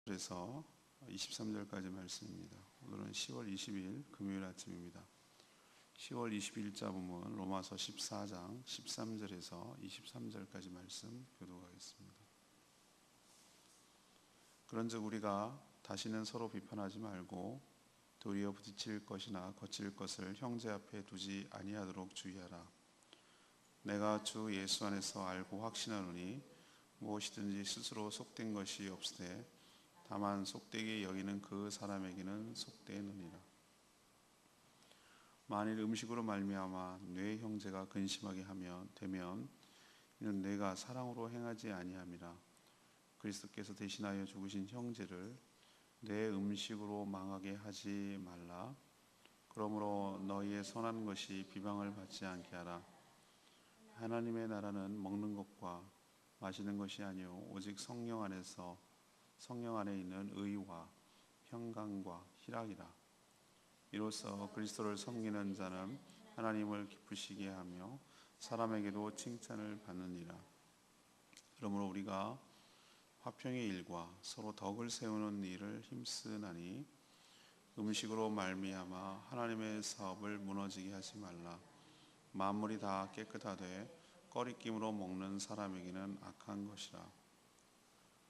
그래서 23절까지 말씀입니다. 오늘은 10월 20일 금요일 아침입니다. 10월 20일자 본문 로마서 14장 13절에서 23절까지 말씀 교독하겠습니다. 그런즉 우리가 다시는 서로 비판하지 말고 도리어 부딪힐 것이나 거칠 것을 형제 앞에 두지 아니하도록 주의하라. 내가 주 예수 안에서 알고 확신하노니 무엇이든지 스스로 속된 것이 없으되 다만 속되게 여기는 그 사람에게는 속되느니라. 만일 음식으로 말미암아 뇌 형제가 근심하게 되면 이는 뇌가 사랑으로 행하지 아니함이라. 그리스도께서 대신하여 죽으신 형제를 뇌 음식으로 망하게 하지 말라. 그러므로 너희의 선한 것이 비방을 받지 않게 하라. 하나님의 나라는 먹는 것과 마시는 것이 아니요 오직 성령 안에 있는 의와 평강과 희락이라. 이로써 그리스도를 섬기는 자는 하나님을 기쁘시게 하며 사람에게도 칭찬을 받느니라. 그러므로 우리가 화평의 일과 서로 덕을 세우는 일을 힘쓰나니 음식으로 말미암아 하나님의 사업을 무너지게 하지 말라. 만물이 다 깨끗하되 꺼리낌으로 먹는 사람에게는 악한 것이라.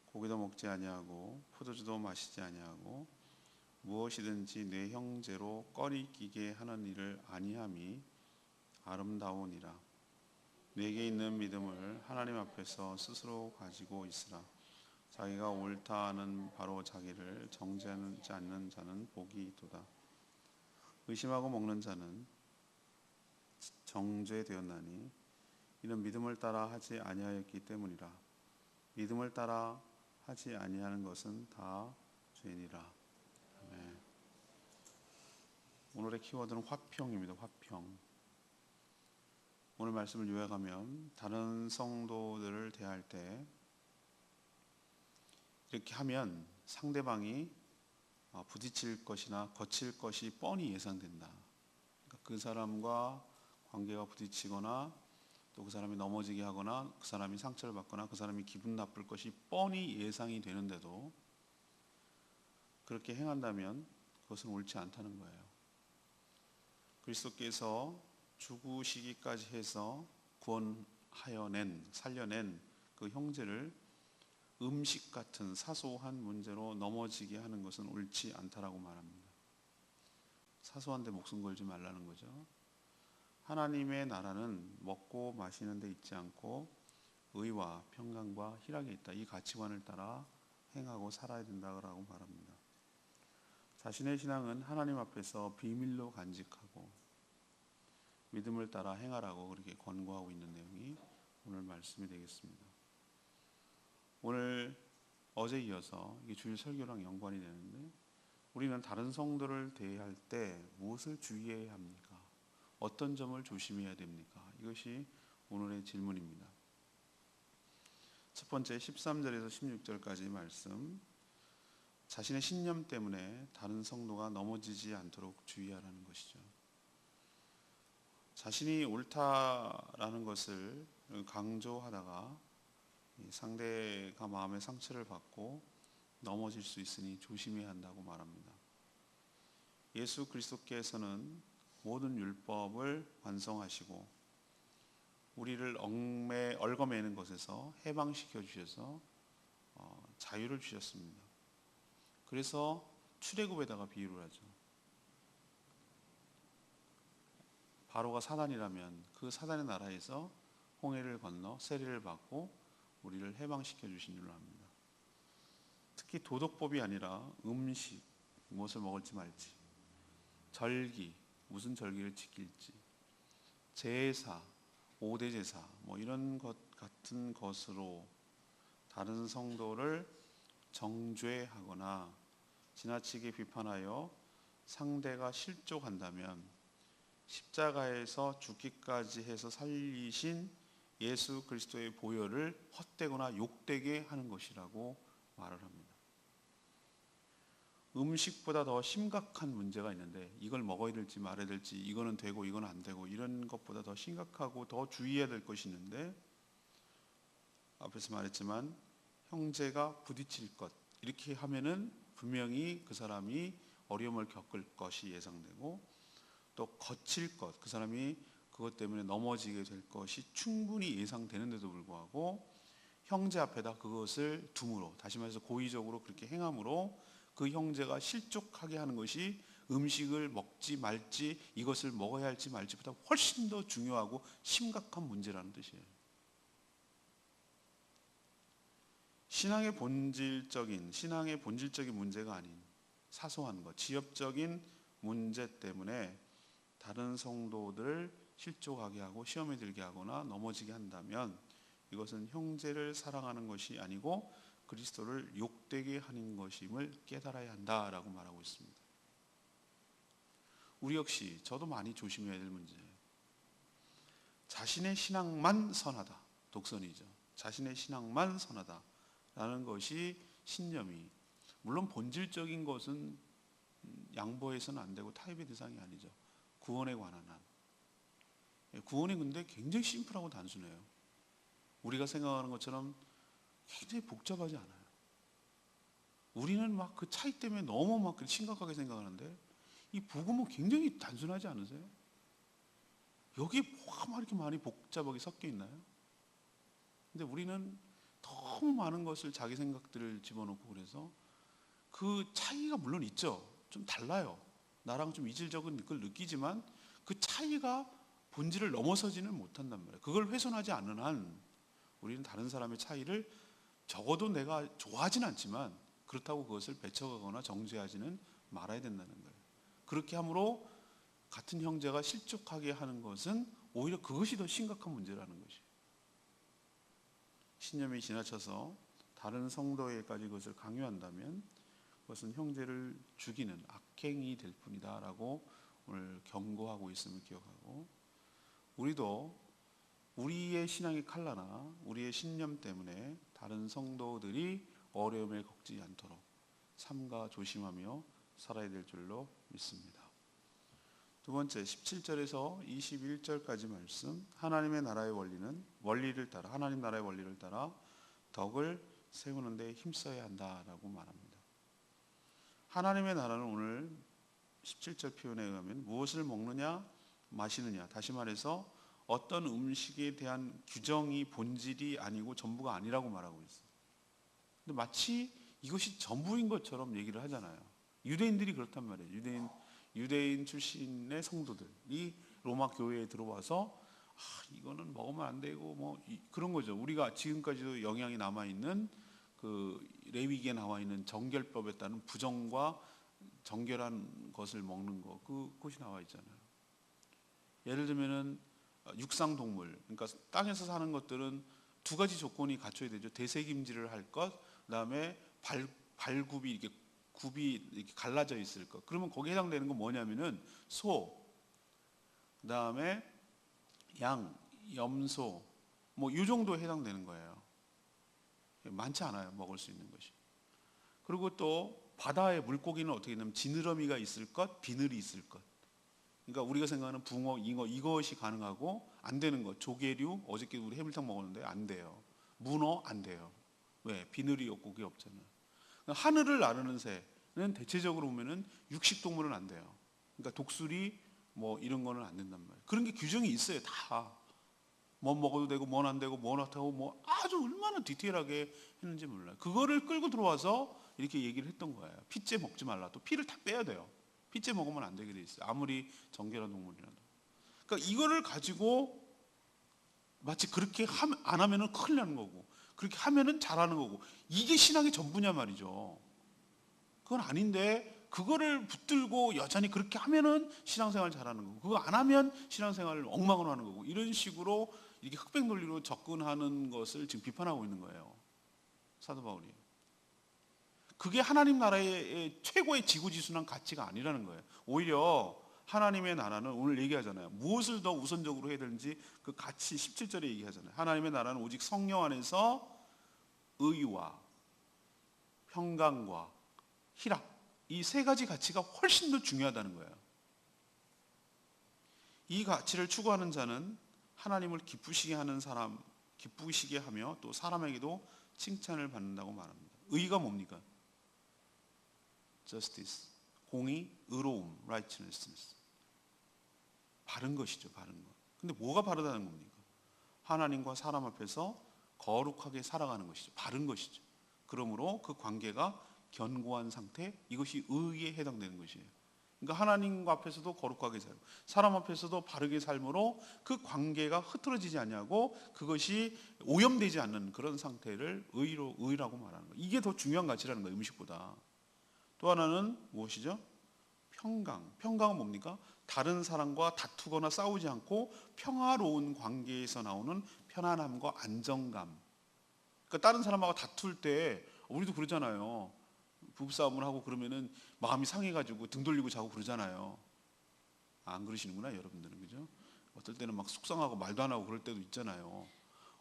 고기도 먹지 아니하고 포도주도 마시지 아니하고 무엇이든지 내 형제로 꺼리끼게 하는 일을 아니함이 아름다우니라. 내게 있는 믿음을 하나님 앞에서 스스로 가지고 있으라. 자기가 옳다 하는 바로 자기를 정죄하지 않는 자는 복이 있도다. 의심하고 먹는 자는 정죄되었나니 이는 믿음을 따라 하지 아니하였기 때문이라. 믿음을 따라 하지 아니하는 것은 다 죄니라. 아멘. 오늘의 키워드는 화평입니다. 화평. 오늘 말씀을 요약하면 다른 성도들을 대할 때 이렇게 하면 상대방이 부딪힐 것이나 거칠 것이 뻔히 예상된다. 그러니까 그 사람과 관계가 부딪히거나 또 그 사람이 넘어지게 하거나 그 사람이 상처를 받거나 그 사람이 기분 나쁠 것이 뻔히 예상이 되는데도 그렇게 행한다면 그것은 옳지 않다는 거예요. 그리스도께서 죽으시기까지 해서 살려낸 그 형제를 음식 같은 사소한 문제로 넘어지게 하는 것은 옳지 않다라고 말합니다. 사소한 데 목숨 걸지 말라는 거죠. 하나님의 나라는 먹고 마시는 데 있지 않고 의와 평강과 희락에 있다. 이 가치관을 따라 행하고 살아야 된다고 말합니다. 자신의 신앙은 하나님 앞에서 비밀로 간직하고 믿음을 따라 행하라고 그렇게 권고하고 있는 내용이 오늘 말씀이 되겠습니다. 오늘 어제 이어서 이게 주일 설교랑 연관이 되는데 우리는 다른 성도를 대할 때 무엇을 주의해야 합니까? 어떤 점을 조심해야 됩니까? 이것이 오늘의 질문입니다. 첫 번째 13절에서 16절까지 말씀, 자신의 신념 때문에 다른 성도가 넘어지지 않도록 주의하라는 것이죠. 자신이 옳다라는 것을 강조하다가 상대가 마음의 상처를 받고 넘어질 수 있으니 조심해야 한다고 말합니다. 예수 그리스도께서는 모든 율법을 완성하시고 우리를 얽어매는 것에서 해방시켜 주셔서 자유를 주셨습니다. 그래서 출애굽에다가 비유를 하죠. 바로가 사단이라면 그 사단의 나라에서 홍해를 건너 세례를 받고 우리를 해방시켜 주신 줄로 합니다. 특히 도덕법이 아니라 음식, 무엇을 먹을지 말지, 절기, 무슨 절기를 지킬지, 제사, 5대 제사 이런 것 같은 것으로 다른 성도를 정죄하거나 지나치게 비판하여 상대가 실족한다면 십자가에서 죽기까지 해서 살리신 예수 그리스도의 보혈을 헛되거나 욕되게 하는 것이라고 말을 합니다. 음식보다 더 심각한 문제가 있는데 이걸 먹어야 될지 말아야 될지, 이거는 되고 이건 안 되고, 이런 것보다 더 심각하고 더 주의해야 될 것이 있는데 앞에서 말했지만 형제가 부딪힐 것, 이렇게 하면은 분명히 그 사람이 어려움을 겪을 것이 예상되고 또 거칠 것, 그 사람이 그것 때문에 넘어지게 될 것이 충분히 예상되는데도 불구하고 형제 앞에다 그것을 둠으로, 다시 말해서 고의적으로 그렇게 행함으로 그 형제가 실족하게 하는 것이 음식을 먹지 말지, 이것을 먹어야 할지 말지보다 훨씬 더 중요하고 심각한 문제라는 뜻이에요. 신앙의 본질적인 문제가 아닌 사소한 것, 지엽적인 문제 때문에 다른 성도들을 실족하게 하고 시험에 들게 하거나 넘어지게 한다면 이것은 형제를 사랑하는 것이 아니고 그리스도를 욕되게 하는 것임을 깨달아야 한다라고 말하고 있습니다. 우리 역시 저도 많이 조심해야 될 문제예요. 자신의 신앙만 선하다, 독선이죠. 자신의 신앙만 선하다라는 것이 신념이, 물론 본질적인 것은 양보해서는 안 되고 타협의 대상이 아니죠. 구원에 관한 한. 구원이 근데 굉장히 심플하고 단순해요. 우리가 생각하는 것처럼 굉장히 복잡하지 않아요. 우리는 막 그 차이 때문에 너무 막 심각하게 생각하는데 이 복음은 굉장히 단순하지 않으세요? 여기에 뭐가 막 이렇게 많이 복잡하게 섞여 있나요? 근데 우리는 너무 많은 것을 자기 생각들을 집어넣고 그래서 그 차이가 물론 있죠. 좀 달라요. 나랑 좀 이질적인 걸 느끼지만 그 차이가 본질을 넘어서지는 못한단 말이에요. 그걸 훼손하지 않는 한 우리는 다른 사람의 차이를 적어도 내가 좋아하진 않지만 그렇다고 그것을 배척하거나 정죄하지는 말아야 된다는 거예요. 그렇게 함으로 같은 형제가 실족하게 하는 것은 오히려 그것이 더 심각한 문제라는 것이에요. 신념이 지나쳐서 다른 성도에게까지 그것을 강요한다면 그것은 형제를 죽이는 악행이 될 뿐이다 라고 오늘 경고하고 있음을 기억하고, 우리도 우리의 신앙의 칼라나 우리의 신념 때문에 다른 성도들이 어려움에 겪지 않도록 삼가 조심하며 살아야 될 줄로 믿습니다. 두 번째, 17절에서 21절까지 말씀, 하나님의 나라의 원리를 따라, 하나님 나라의 원리를 따라 덕을 세우는 데 힘써야 한다라고 말합니다. 하나님의 나라는 오늘 17절 표현에 의하면 무엇을 먹느냐 마시느냐, 다시 말해서 어떤 음식에 대한 규정이 본질이 아니고 전부가 아니라고 말하고 있어요. 근데 마치 이것이 전부인 것처럼 얘기를 하잖아요. 유대인들이 그렇단 말이에요. 유대인 출신의 성도들이 로마 교회에 들어와서 이거는 먹으면 안 되고 뭐 그런 거죠. 우리가 지금까지도 영향이 남아 있는 그 레위기에 나와 있는 정결법에 따른 부정과 정결한 것을 먹는 거, 그것이 나와 있잖아요. 예를 들면은 육상 동물, 그러니까 땅에서 사는 것들은 두 가지 조건이 갖춰야 되죠. 대세김질을 할 것, 그다음에 발굽이 이렇게 굽이 이렇게 갈라져 있을 것. 그러면 거기에 해당되는 건 뭐냐면은 소, 그다음에 양, 염소, 뭐 이 정도에 해당되는 거예요. 많지 않아요, 먹을 수 있는 것이. 그리고 또 바다의 물고기는 어떻게 되냐면 지느러미가 있을 것, 비늘이 있을 것. 그러니까 우리가 생각하는 붕어, 잉어 이것이 가능하고 안 되는 것. 조개류, 어저께 우리 해물탕 먹었는데 안 돼요. 문어 안 돼요. 왜? 비늘이 없고 그게 없잖아요. 하늘을 나르는 새는 대체적으로 보면은 육식 동물은 안 돼요. 그러니까 독수리 뭐 이런 거는 안 된단 말이에요. 그런 게 규정이 있어요, 다. 뭐 먹어도 되고 뭐 안 되고 뭐 어떻고 뭐 아주 얼마나 디테일하게 했는지 몰라요. 그거를 끌고 들어와서 이렇게 얘기를 했던 거예요. 피째 먹지 말라. 또 피를 다 빼야 돼요. 피째 먹으면 안 되게 돼 있어요. 아무리 정결한 동물이라도. 그러니까 이거를 가지고 마치 그렇게 안 하면은 큰일 나는 거고, 그렇게 하면은 잘하는 거고, 이게 신앙의 전부냐 말이죠. 그건 아닌데 그거를 붙들고 여전히 그렇게 하면은 신앙생활 잘하는 거고, 그거 안 하면 신앙생활을 엉망으로 하는 거고, 이런 식으로 이렇게 흑백 논리로 접근하는 것을 지금 비판하고 있는 거예요, 사도 바울이. 그게 하나님 나라의 최고의 지구지순한 가치가 아니라는 거예요. 오히려 하나님의 나라는 오늘 얘기하잖아요. 무엇을 더 우선적으로 해야 되는지 그 가치 17절에 얘기하잖아요. 하나님의 나라는 오직 성령 안에서 의와 평강과 희락, 이 세 가지 가치가 훨씬 더 중요하다는 거예요. 이 가치를 추구하는 자는 하나님을 기쁘시게 하는 사람, 기쁘시게 하며 또 사람에게도 칭찬을 받는다고 말합니다. 의가 뭡니까? justice. 공의, 의로움, righteousness. 바른 것이죠, 바른 것. 근데 뭐가 바르다는 겁니까? 하나님과 사람 앞에서 거룩하게 살아가는 것이죠. 바른 것이죠. 그러므로 그 관계가 견고한 상태, 이것이 의에 해당되는 것이에요. 그러니까 하나님 앞에서도 거룩하게 살고 사람 앞에서도 바르게 삶으로 그 관계가 흐트러지지 않냐고, 그것이 오염되지 않는 그런 상태를 의라고 말하는 거예요. 이게 더 중요한 가치라는 거예요, 음식보다. 또 하나는 무엇이죠? 평강. 평강은 뭡니까? 다른 사람과 다투거나 싸우지 않고 평화로운 관계에서 나오는 편안함과 안정감. 그러니까 다른 사람하고 다툴 때 우리도 그러잖아요. 부부싸움을 하고 그러면은 마음이 상해가지고 등 돌리고 자고 그러잖아요. 안 그러시는구나, 여러분들은. 그죠? 어떨 때는 막 속상하고 말도 안 하고 그럴 때도 있잖아요.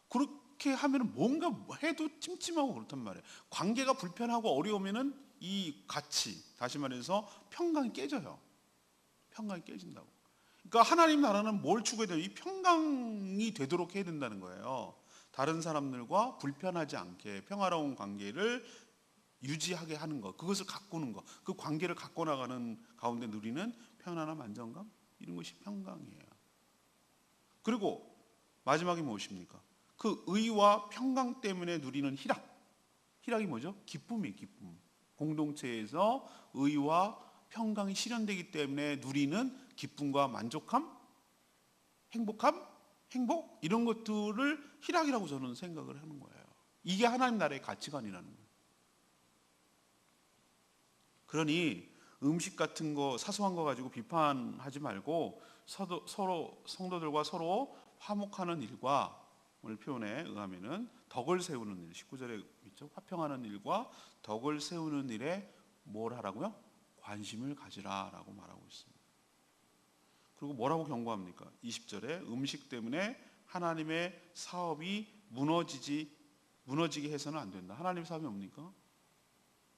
그렇게 하면은 뭔가 해도 찜찜하고 그렇단 말이에요. 관계가 불편하고 어려우면은 이 가치, 다시 말해서 평강이 깨져요. 평강이 깨진다고. 그러니까 하나님 나라는 뭘 추구해야 돼요? 이 평강이 되도록 해야 된다는 거예요. 다른 사람들과 불편하지 않게 평화로운 관계를 유지하게 하는 것, 그것을 가꾸는 것, 그 관계를 갖고 나가는 가운데 누리는 편안함, 안정감, 이런 것이 평강이에요. 그리고 마지막이 무엇입니까? 그 의와 평강 때문에 누리는 희락. 희락이 뭐죠? 기쁨이에요, 기쁨. 공동체에서 의와 평강이 실현되기 때문에 누리는 기쁨과 만족함, 행복함, 행복, 이런 것들을 희락이라고 저는 생각을 하는 거예요. 이게 하나님 나라의 가치관이라는 거예요. 그러니 음식 같은 거, 사소한 거 가지고 비판하지 말고 서로 성도들과 서로 화목하는 일과, 오늘 표현에 의하면은 덕을 세우는 일, 19절에 있죠. 화평하는 일과 덕을 세우는 일에 뭘 하라고요? 관심을 가지라라고 말하고 있습니다. 그리고 뭐라고 경고합니까? 20절에 음식 때문에 하나님의 사업이 무너지게 해서는 안 된다. 하나님의 사업이 뭡니까?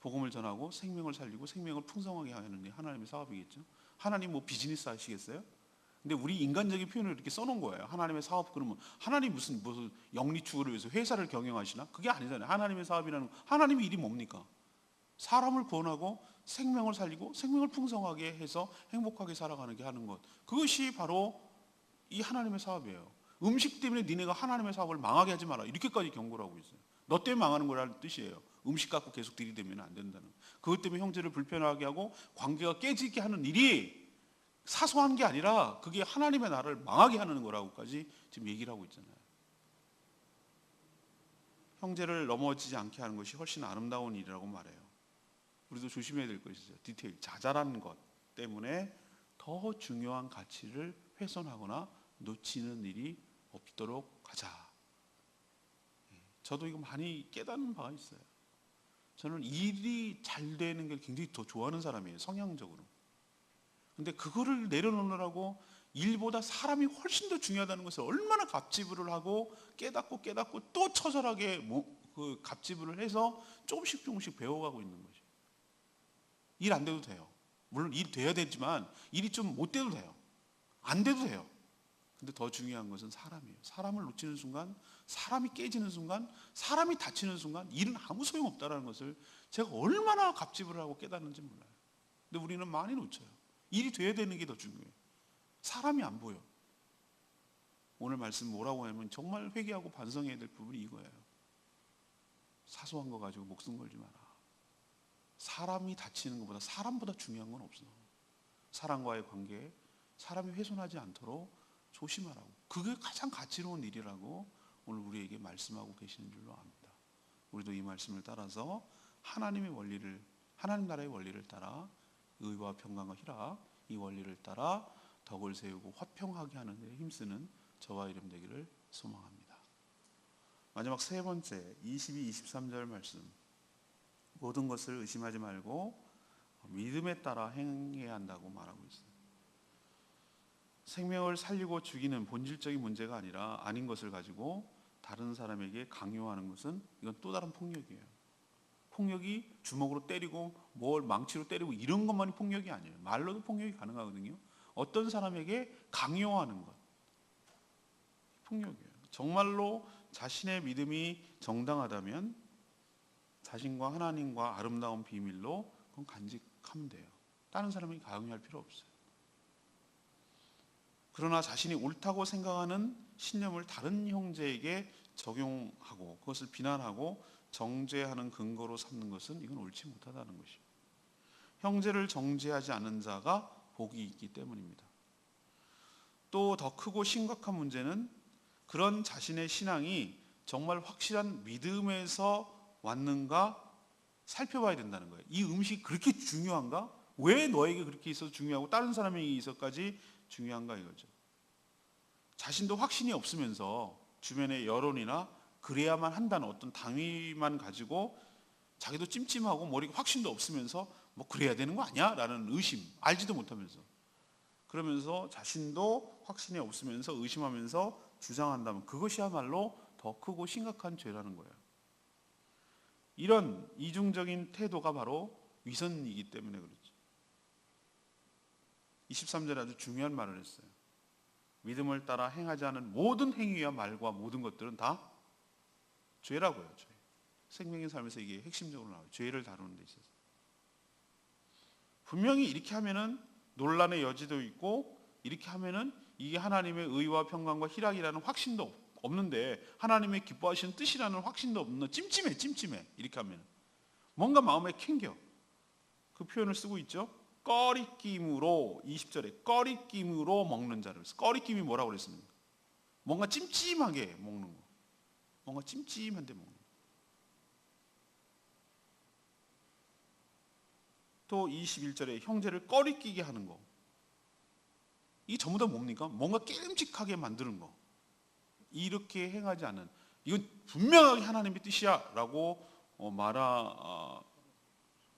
복음을 전하고 생명을 살리고 생명을 풍성하게 하는 게 하나님의 사업이겠죠. 하나님 뭐 비즈니스 하시겠어요? 근데 우리 인간적인 표현을 이렇게 써놓은 거예요. 하나님의 사업. 그러면 하나님 무슨 영리 추구를 위해서 회사를 경영하시나? 그게 아니잖아요. 하나님의 사업이라는, 하나님의 일이 뭡니까? 사람을 구원하고 생명을 살리고 생명을 풍성하게 해서 행복하게 살아가는 게 하는 것, 그것이 바로 이 하나님의 사업이에요. 음식 때문에 니네가 하나님의 사업을 망하게 하지 마라, 이렇게까지 경고를 하고 있어요. 너 때문에 망하는 거라는 뜻이에요. 음식 갖고 계속 들이대면 안 된다는, 그것 때문에 형제를 불편하게 하고 관계가 깨지게 하는 일이 사소한 게 아니라 그게 하나님의 나라를 망하게 하는 거라고까지 지금 얘기를 하고 있잖아요. 형제를 넘어지지 않게 하는 것이 훨씬 아름다운 일이라고 말해요. 우리도 조심해야 될 것이죠. 디테일, 자잘한 것 때문에 더 중요한 가치를 훼손하거나 놓치는 일이 없도록 하자. 저도 이거 많이 깨닫는 바가 있어요. 저는 일이 잘 되는 걸 굉장히 더 좋아하는 사람이에요, 성향적으로. 근데 그거를 내려놓으라고 일보다 사람이 훨씬 더 중요하다는 것을 얼마나 갑질을 하고 깨닫고 또 처절하게 그 갑질을 해서 조금씩 배워가고 있는 거죠. 일 안 돼도 돼요. 물론 일 돼야 되지만 일이 좀 못 돼도 돼요. 안 돼도 돼요. 근데 더 중요한 것은 사람이에요. 사람을 놓치는 순간, 사람이 깨지는 순간, 사람이 다치는 순간 일은 아무 소용없다는 것을 제가 얼마나 갑질을 하고 깨닫는지 몰라요. 근데 우리는 많이 놓쳐요. 일이 돼야 되는 게 더 중요해요. 사람이 안 보여. 오늘 말씀 뭐라고 하면 정말 회개하고 반성해야 될 부분이 이거예요. 사소한 거 가지고 목숨 걸지 마라. 사람이 다치는 것보다, 사람보다 중요한 건 없어. 사람과의 관계에 사람이 훼손하지 않도록 조심하라고. 그게 가장 가치로운 일이라고 오늘 우리에게 말씀하고 계시는 줄로 압니다. 우리도 이 말씀을 따라서 하나님의 원리를, 하나님 나라의 원리를 따라 의와 평강과 희락, 이 원리를 따라 덕을 세우고 화평하게 하는 데 힘쓰는 저와 여러분 되기를 소망합니다. 마지막 세 번째 22, 23절 말씀. 모든 것을 의심하지 말고 믿음에 따라 행해야 한다고 말하고 있어요. 생명을 살리고 죽이는 본질적인 문제가 아니라 아닌 것을 가지고 다른 사람에게 강요하는 것은, 이건 또 다른 폭력이에요. 폭력이 주먹으로 때리고 뭘 망치로 때리고 이런 것만이 폭력이 아니에요. 말로도 폭력이 가능하거든요. 어떤 사람에게 강요하는 것, 폭력이에요. 정말로 자신의 믿음이 정당하다면 자신과 하나님과 아름다운 비밀로 그건 간직하면 돼요. 다른 사람이 강요할 필요 없어요. 그러나 자신이 옳다고 생각하는 신념을 다른 형제에게 적용하고 그것을 비난하고 정죄하는 근거로 삼는 것은 이건 옳지 못하다는 것이죠. 형제를 정죄하지 않는 자가 복이 있기 때문입니다. 또 더 크고 심각한 문제는 그런 자신의 신앙이 정말 확실한 믿음에서 왔는가 살펴봐야 된다는 거예요. 이 음식이 그렇게 중요한가? 왜 너에게 그렇게 있어서 중요하고 다른 사람에게 있어까지 중요한가 이거죠. 자신도 확신이 없으면서 주변의 여론이나 그래야만 한다는 어떤 당위만 가지고 자기도 찜찜하고 머리가 확신도 없으면서 뭐 그래야 되는 거 아니야? 라는 의심, 알지도 못하면서 그러면서 자신도 확신이 없으면서 의심하면서 주장한다면 그것이야말로 더 크고 심각한 죄라는 거예요. 이런 이중적인 태도가 바로 위선이기 때문에 그렇죠. 23절에 아주 중요한 말을 했어요. 믿음을 따라 행하지 않은 모든 행위와 말과 모든 것들은 다 죄라고요. 죄. 생명의 삶에서 이게 핵심적으로 나와요. 죄를 다루는 데 있어서. 분명히 이렇게 하면은 논란의 여지도 있고 이렇게 하면은 이게 하나님의 의와 평강과 희락이라는 확신도 없는데 하나님의 기뻐하시는 뜻이라는 확신도 없는 찜찜해 이렇게 하면 뭔가 마음에 캥겨. 그 표현을 쓰고 있죠. 꺼리낌으로 20절에 꺼리낌으로 먹는 자를 꺼리낌이 뭐라고 그랬습니까? 뭔가 찜찜하게 먹는 거. 뭔가 찜찜한데 먹는 거. 또 21절에 형제를 꺼리끼게 하는 거. 이게 전부 다 뭡니까? 뭔가 깨름직하게 만드는 거. 이렇게 행하지 않은 이건 분명하게 하나님의 뜻이야 라고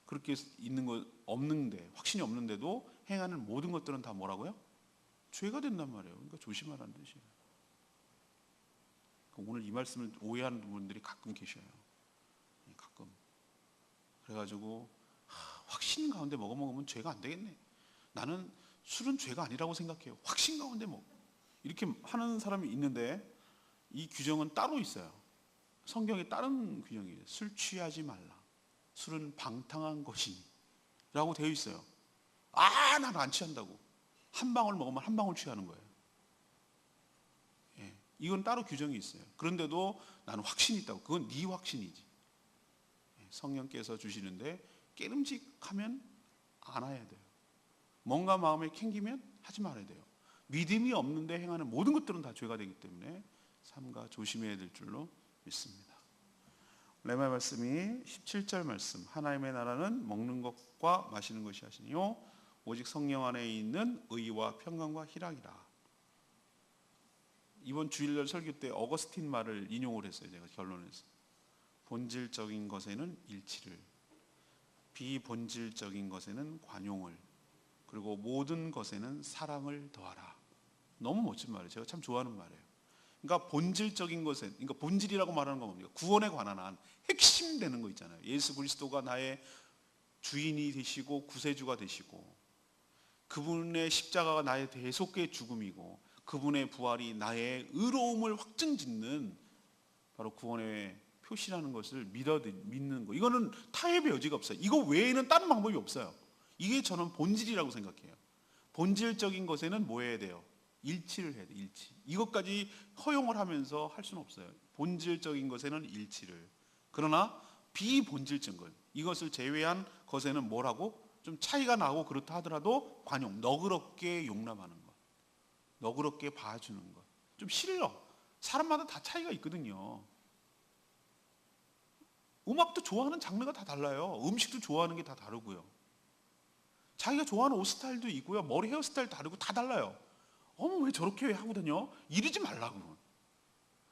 그렇게 있는 거 없는데 확신이 없는데도 행하는 모든 것들은 다 뭐라고요? 죄가 된단 말이에요. 그러니까 조심하라는 뜻이에요. 오늘 이 말씀을 오해하는 분들이 가끔 계셔요. 가끔. 그래가지고 확신 가운데 먹으면 죄가 안 되겠네. 나는 술은 죄가 아니라고 생각해요. 확신 가운데 이렇게 하는 사람이 있는데 이 규정은 따로 있어요. 성경에 다른 규정이에요. 술 취하지 말라. 술은 방탕한 것이니 라고 되어 있어요. 난 안 취한다고. 한 방울 먹으면 한 방울 취하는 거예요. 예, 이건 따로 규정이 있어요. 그런데도 나는 확신이 있다고. 그건 네 확신이지. 성령께서 주시는데 깨름직하면 안 해야 돼요. 뭔가 마음에 캥기면 하지 말아야 돼요. 믿음이 없는데 행하는 모든 것들은 다 죄가 되기 때문에 삼가 조심해야 될 줄로 믿습니다. 레마 말씀이 17절 말씀. 하나님의 나라는 먹는 것과 마시는 것이 하시니요 오직 성령 안에 있는 의와 평강과 희락이라. 이번 주일날 설교 때 어거스틴 말을 인용을 했어요. 제가 결론에서 본질적인 것에는 일치를, 비본질적인 것에는 관용을, 그리고 모든 것에는 사랑을 더하라. 너무 멋진 말이에요. 제가 참 좋아하는 말이에요. 그러니까 본질적인 것에, 그러니까 본질이라고 말하는 건 뭡니까? 구원에 관한 한 핵심 되는 거 있잖아요. 예수 그리스도가 나의 주인이 되시고 구세주가 되시고 그분의 십자가가 나의 대속의 죽음이고 그분의 부활이 나의 의로움을 확증짓는 바로 구원의 표시라는 것을 믿는 거. 이거는 타협의 여지가 없어요. 이거 외에는 다른 방법이 없어요. 이게 저는 본질이라고 생각해요. 본질적인 것에는 뭐 해야 돼요? 일치를 해야 돼요. 일치. 이것까지 허용을 하면서 할 수는 없어요. 본질적인 것에는 일치를. 그러나 비본질적인 것, 이것을 제외한 것에는 뭐라고? 좀 차이가 나고 그렇다 하더라도 관용, 너그럽게 용납하는 것, 너그럽게 봐주는 것. 좀 싫어. 사람마다 다 차이가 있거든요. 음악도 좋아하는 장르가 다 달라요. 음식도 좋아하는 게 다 다르고요. 자기가 좋아하는 옷 스타일도 있고요. 머리 헤어스타일 다르고 다 달라요. 왜 저렇게 하고 다녀? 이러지 말라고.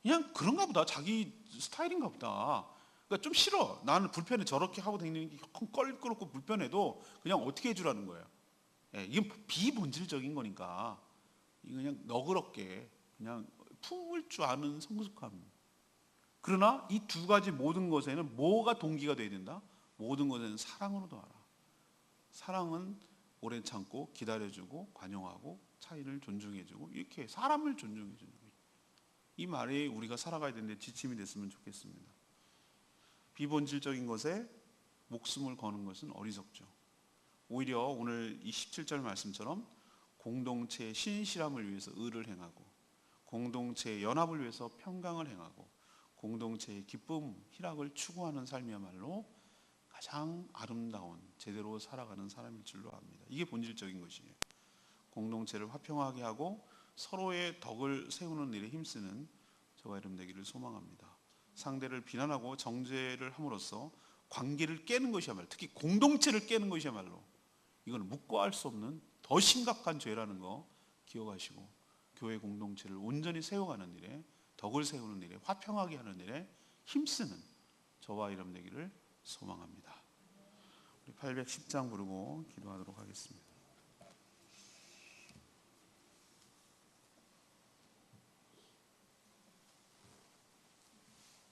그냥 그런가 보다. 자기 스타일인가 보다. 그러니까 좀 싫어. 나는 불편해. 저렇게 하고 다니는 게 껄끄럽고 불편해도 그냥 어떻게 해주라는 거예요. 예, 이게 비본질적인 거니까 이거 그냥 너그럽게 그냥 품을 줄 아는 성숙함. 그러나 이 두 가지 모든 것에는 뭐가 동기가 돼야 된다? 모든 것에는 사랑으로 더하라. 사랑은 오래 참고 기다려주고 관용하고 차이를 존중해주고 이렇게 사람을 존중해주는 거예요. 이 말이 우리가 살아가야 되는데 지침이 됐으면 좋겠습니다. 비본질적인 것에 목숨을 거는 것은 어리석죠. 오히려 오늘 이 17절 말씀처럼 공동체의 신실함을 위해서 의를 행하고, 공동체의 연합을 위해서 평강을 행하고, 공동체의 기쁨, 희락을 추구하는 삶이야말로 가장 아름다운, 제대로 살아가는 사람일 줄로 압니다. 이게 본질적인 것이에요. 공동체를 화평하게 하고 서로의 덕을 세우는 일에 힘쓰는 저와 여러분 되기를 소망합니다. 상대를 비난하고 정죄를 함으로써 관계를 깨는 것이야말로, 특히 공동체를 깨는 것이야말로 이건 묵과할 수 없는 더 심각한 죄라는 거 기억하시고, 교회 공동체를 온전히 세워가는 일에, 덕을 세우는 일에, 화평하게 하는 일에 힘쓰는 저와 여러분 되기를 소망합니다. 우리 810장 부르고 기도하도록 하겠습니다.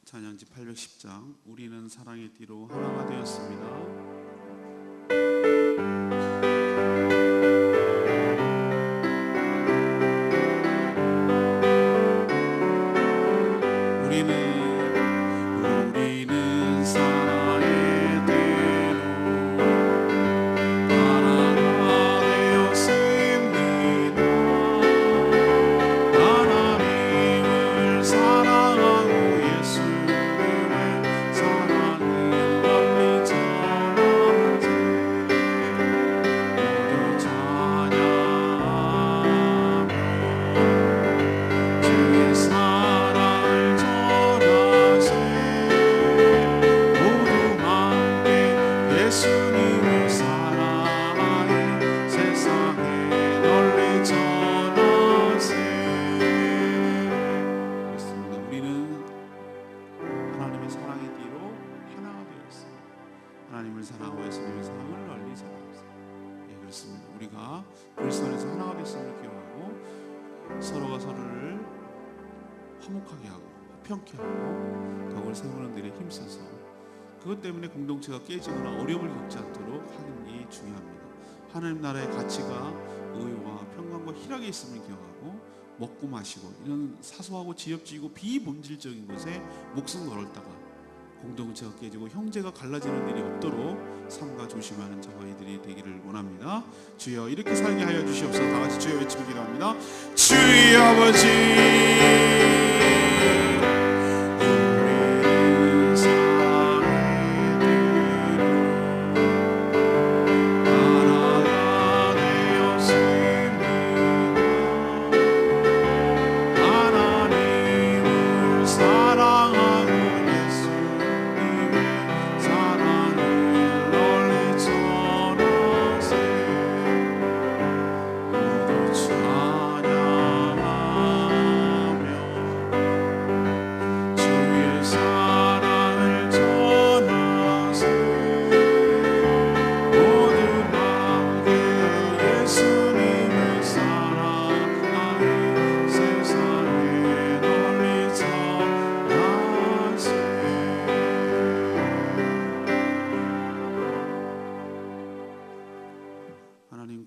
찬양지 810장. 우리는 사랑의 띠로 하나가 되었습니다. 하나님을 사랑하고 예수님의 사랑을 널리 전합니다. 예, 그렇습니다. 우리가 그리스도 안에서 하나가 됐음을 기억하고 서로가 서로를 화목하게 하고 화평케 하고 덕을 세우는 일에 힘써서, 그것 때문에 공동체가 깨지거나 어려움을 겪지 않도록 하는 게 중요합니다. 하나님 나라의 가치가 의와 평강과 희락에 있음을 기억하고 먹고 마시고 이런 사소하고 지엽지고 비본질적인 것에 목숨 걸었다가 공동체가 깨지고 형제가 갈라지는 일이 없도록 삼가 조심하는 저와 이들이 되기를 원합니다. 주여 이렇게 살게 하여 주시옵소서. 다 같이 주여 외치고 기도합니다. 주의 아버지,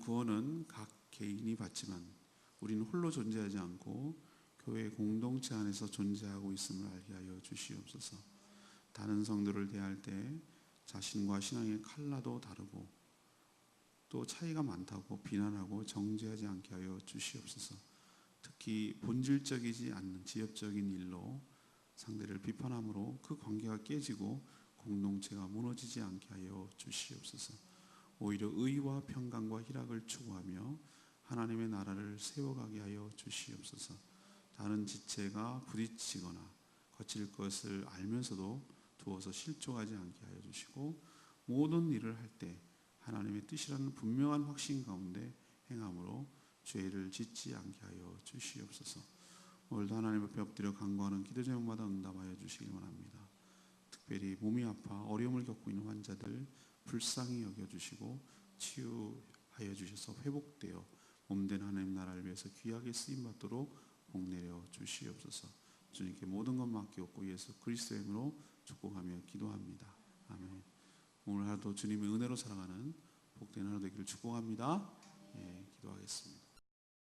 구원은 각 개인이 받지만 우리는 홀로 존재하지 않고 교회 공동체 안에서 존재하고 있음을 알게 하여 주시옵소서. 다른 성도를 대할 때 자신과 신앙의 컬러도 다르고 또 차이가 많다고 비난하고 정죄하지 않게 하여 주시옵소서. 특히 본질적이지 않는 지엽적인 일로 상대를 비판함으로 그 관계가 깨지고 공동체가 무너지지 않게 하여 주시옵소서. 오히려 의와 평강과 희락을 추구하며 하나님의 나라를 세워가게 하여 주시옵소서. 다른 지체가 부딪히거나 거칠 것을 알면서도 두어서 실족하지 않게 하여 주시고, 모든 일을 할 때 하나님의 뜻이라는 분명한 확신 가운데 행함으로 죄를 짓지 않게 하여 주시옵소서. 오늘도 하나님 앞에 엎드려 간구하는 기도 제목마다 응답하여 주시기 원합니다. 특별히 몸이 아파 어려움을 겪고 있는 환자들 불쌍히 여겨주시고 치유하여 주셔서 회복되어 몸된 하나님 나라를 위해서 귀하게 쓰임받도록 복내려 주시옵소서. 주님께 모든 것 맡기옵고 예수 그리스도의 이름으로 축복하며 기도합니다. 아멘. 오늘 하루도 주님의 은혜로 살아가는 복된 하루 되기를 축복합니다. 예, 기도하겠습니다.